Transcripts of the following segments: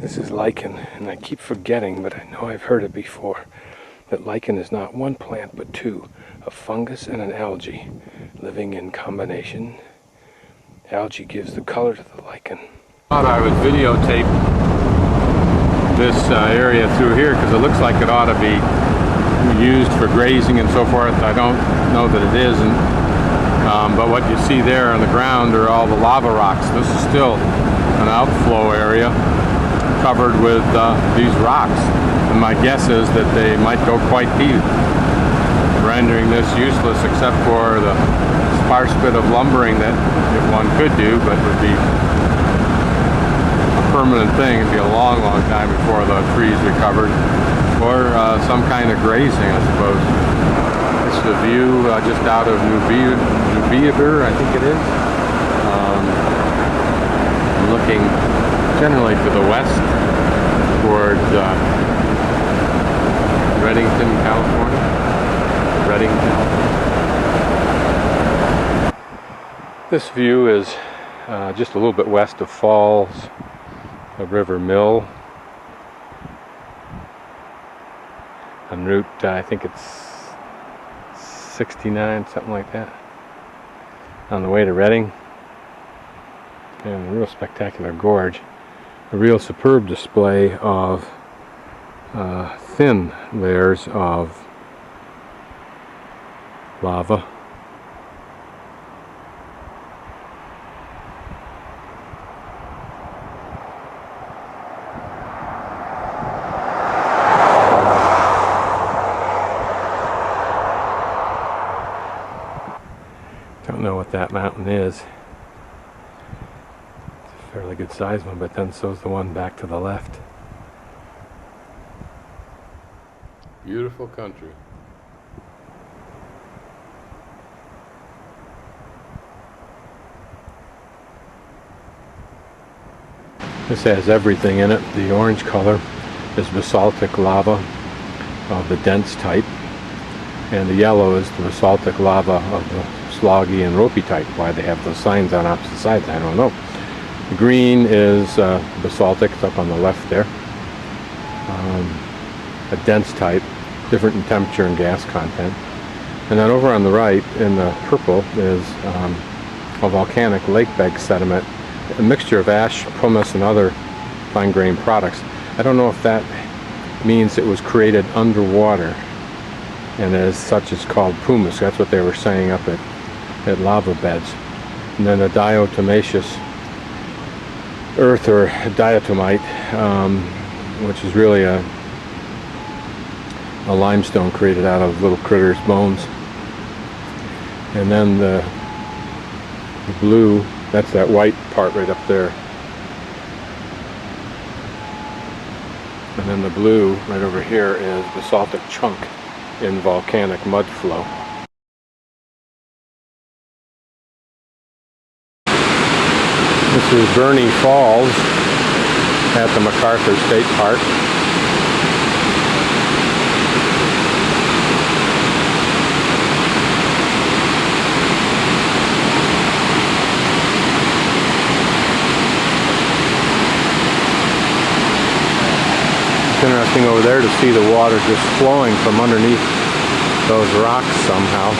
This is lichen, and I keep forgetting, but I know I've heard it before, that lichen is not one plant but two, a fungus and an algae, living in combination. Algae gives the color to the lichen. I thought I would videotape this area through here because it looks like it ought to be used for grazing and so forth. I don't know that it isn't, but what you see there on the ground are all the lava rocks. This is still an outflow area covered with these rocks, and my guess is that they might go quite deep, rendering this useless except for the sparse bit of lumbering that one could do, but would be a permanent thing. It'd be a long time before the trees recovered, or some kind of grazing, I suppose. It's the view just out of Nubiabir, I think it is. Looking generally to the west toward Reddington, California. Reddington. This view is just a little bit west of Falls, a river mill, on route, I think it's 69, something like that, on the way to Redding. And a real spectacular gorge, a real superb display of thin layers of lava. Don't know what that mountain is. Fairly good sized one, but then so's the one back to the left. Beautiful country. This has everything in it. The orange color is basaltic lava of the dense type, and the yellow is the basaltic lava of the sloggy and ropey type. Why they have those signs on opposite sides, I don't know. The green is basaltic, it's up on the left there. A dense type, different in temperature and gas content. And then over on the right, in the purple, is a volcanic lake bed sediment, a mixture of ash, pumice, and other fine-grained products. I don't know if that means it was created underwater, and as such it's called pumice. That's what they were saying up at lava beds. And then a diatomaceous earth, or diatomite, which is really a limestone created out of little critters' bones. And then the blue, that's that white part right up there. And then the blue right over here is basaltic chunk in volcanic mud flow. This is Burney Falls at the MacArthur State Park. It's interesting over there to see the water just flowing from underneath those rocks somehow.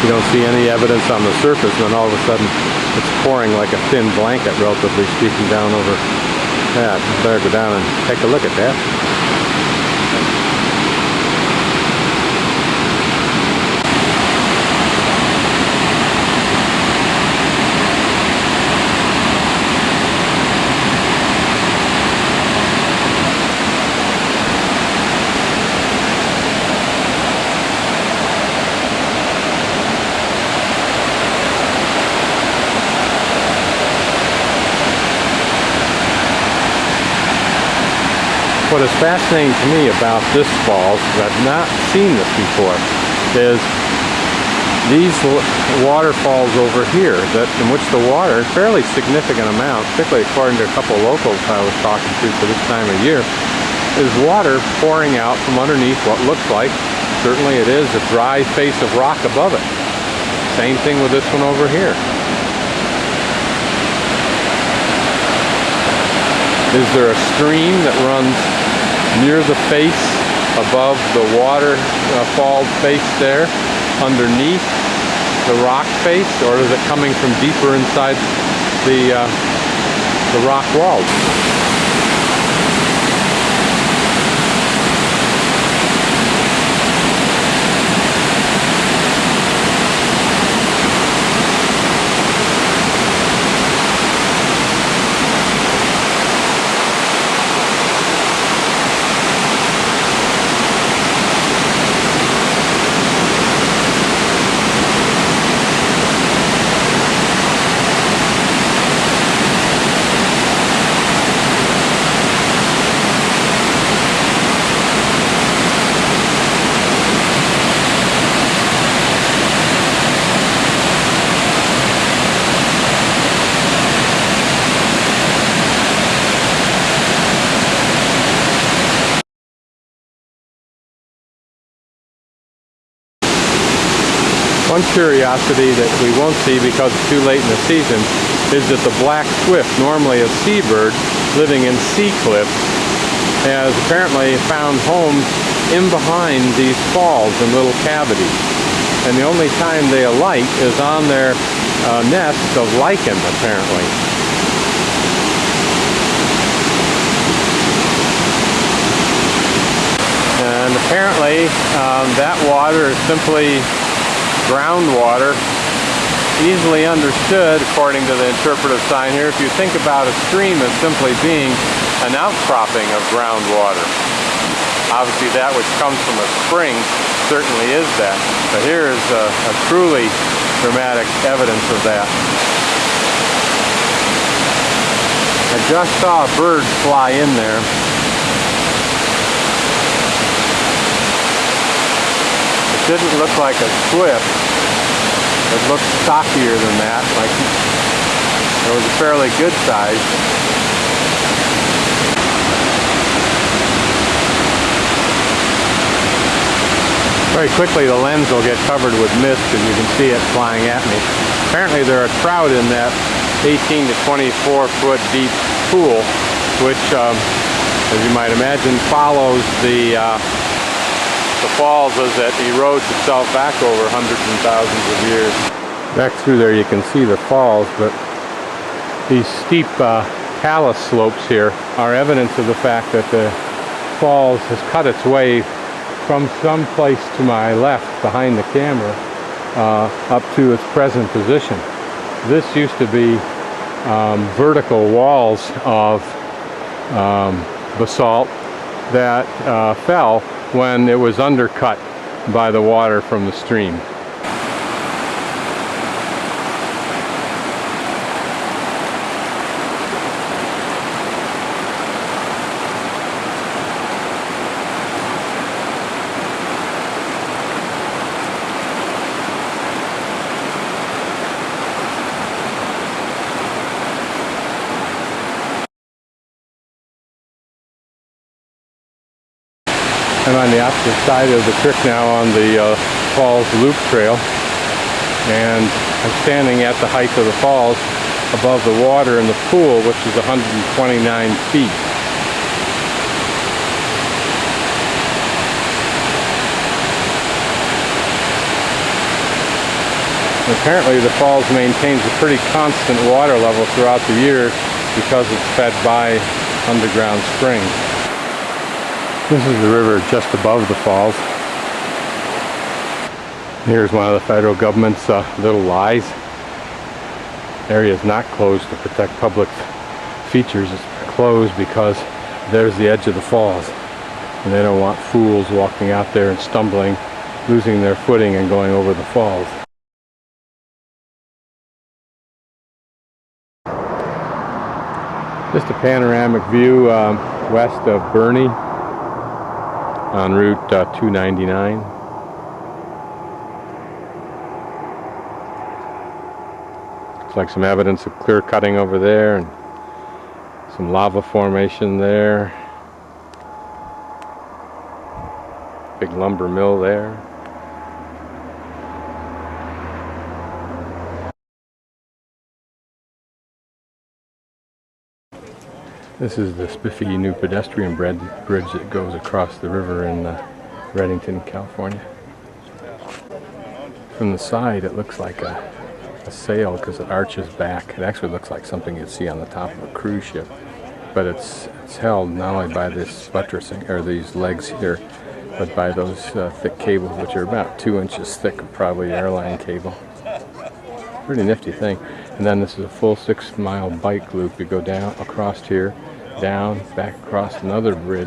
You don't see any evidence on the surface, and then all of a sudden it's pouring like a thin blanket, relatively speaking, down over that. You better go down and take a look at that. What is fascinating to me about this falls, because I've not seen this before, is these waterfalls over here, in which the water, a fairly significant amount, particularly according to a couple of locals I was talking to for this time of year, is water pouring out from underneath what looks like, certainly it is, a dry face of rock above it. Same thing with this one over here. Is there a stream that runs near the face, above the waterfall face there, underneath the rock face, or is it coming from deeper inside the rock walls? One curiosity that we won't see because it's too late in the season is that the black swift, normally a seabird living in sea cliffs, has apparently found homes in behind these falls and little cavities. And the only time they alight is on their nest of lichen, apparently. And apparently that water is simply groundwater, easily understood according to the interpretive sign here. If you think about a stream as simply being an outcropping of groundwater, obviously that which comes from a spring certainly is that. But here is a truly dramatic evidence of that. I just saw a bird fly in there. It didn't look like a swift. It looked stockier than that, like it was a fairly good size. Very quickly the lens will get covered with mist and you can see it flying at me. Apparently there are trout in that 18 to 24 foot deep pool, which, as you might imagine, follows the falls as it erodes itself back over hundreds and thousands of years. Back through there you can see the falls, but these steep talus slopes here are evidence of the fact that the falls has cut its way from some place to my left behind the camera up to its present position. This used to be vertical walls of basalt that fell when it was undercut by the water from the stream. I'm on the opposite side of the creek now on the Falls Loop Trail, and I'm standing at the height of the falls above the water in the pool, which is 129 feet. And apparently the falls maintains a pretty constant water level throughout the year because it's fed by underground springs. This is the river just above the falls. Here's one of the federal government's little lies. The area is not closed to protect public features. It's closed because there's the edge of the falls. And they don't want fools walking out there and stumbling, losing their footing and going over the falls. Just a panoramic view west of Burney on Route 299. Looks like some evidence of clear cutting over there and some lava formation there. Big lumber mill there. This is the spiffy new pedestrian bridge that goes across the river in Reddington, California. From the side it looks like a sail because it arches back. It actually looks like something you'd see on the top of a cruise ship. But it's held not only by this buttressing, or these legs here, but by those thick cables, which are about 2 inches thick, probably airline cable. Pretty nifty thing. And then this is a full 6-mile bike loop. You go down across here, down, back across another bridge.